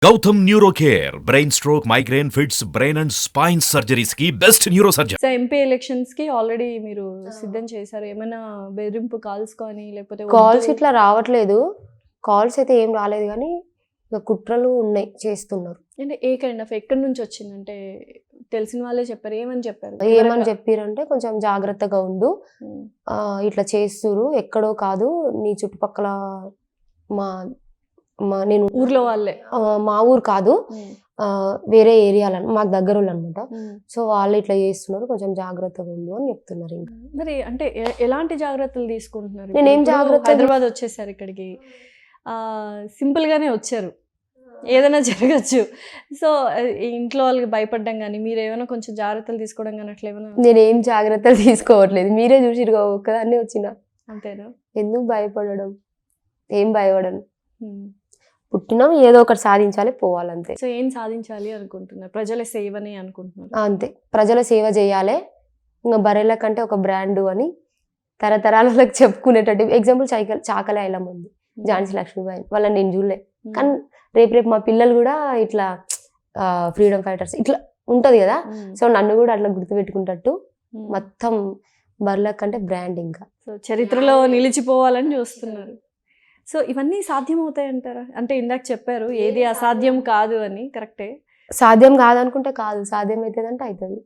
Gautam neuro care brain stroke migraine fits brain and spine surgeries కి best neuro surgeon. So MP elections కి already మీరు సిద్ధం చేశారు. ఏమైనా బెదిరింపు కాల్స్ కానీ లేకపోతే కాల్స్ ఇట్లా రావట్లేదు. కాల్స్ అయితే ఏం రాలేదు కానీ ఇక కుట్రలు ఉన్నాయి, చేస్తున్నారు. అంటే ఏ కైండ్ ఆఫ్ ఎక్కడి నుంచి వచ్చిందంటే తెలిసిన వాళ్ళే చెప్పారు. ఏమని చెప్పారు? ఏమని చెప్పారంటే కొంచెం జాగ్రత్తగా ఉండు, ఇట్లా చేస్తురు, ఎక్కడో కాదు నీ చుట్టుపక్కల నేను ఊర్లో వాళ్ళే, మా ఊరు కాదు వేరే ఏరియాలను మాకు దగ్గర అనమాట. సో వాళ్ళు ఇట్లా చేస్తున్నారు, కొంచెం జాగ్రత్తగా ఉండు అని చెప్తున్నారు. ఇంకా మరి అంటే ఎలాంటి జాగ్రత్తలు తీసుకుంటున్నారు? నేనేం జాగ్రత్త, హైదరాబాద్ వచ్చేసారు ఇక్కడికి, సింపుల్ గానే వచ్చారు, ఏదైనా జరగచ్చు. సో ఇంట్లో వాళ్ళకి భయపడడం కానీ మీరు ఏమైనా కొంచెం జాగ్రత్తలు తీసుకోవడం కానీ అట్లా ఏమైనా? నేనేం జాగ్రత్తలు తీసుకోవట్లేదు, మీరే చూసిరు ఒక్కదాన్ని వచ్చిన. అంతేనా? ఎందుకు భయపడడం, ఏం భయపడను. పుట్టినాం, ఏదో ఒకటి సాధించాలి, పోవాలంతే. సో ఏం సాధించాలి అనుకుంటున్నారు? ప్రజల సేవని అనుకుంటున్నారు? అంతే, ప్రజల సేవ చేయాలి. ఇంకా బర్రెల కంటే ఒక బ్రాండ్ అని తరతరాలకు చెప్పుకునేటట్టు. ఎగ్జాంపుల్ చాకలి ఐలమ్మ ఉంది, ఝాన్సీ లక్ష్మీబాయి, వాళ్ళని నేను చూడలే, కానీ రేపు మా పిల్లలు కూడా ఇట్లా ఫ్రీడమ్ ఫైటర్స్ ఇట్లా ఉంటది కదా. సో నన్ను కూడా అట్లా గుర్తుపెట్టుకుంటట్టు మొత్తం బర్రెల కంటే బ్రాండ్. ఇంకా సో చరిత్రలో నిలిచిపోవాలని చూస్తున్నారు. సో ఇవన్నీ సాధ్యం అవుతాయి అంటారా? అంటే ఇందాక చెప్పారు ఏది అసాధ్యం కాదు అని, కరెక్టే. సాధ్యం కాదనుకుంటే కాదు, సాధ్యం అవుతుంది అంటే అవుతుంది.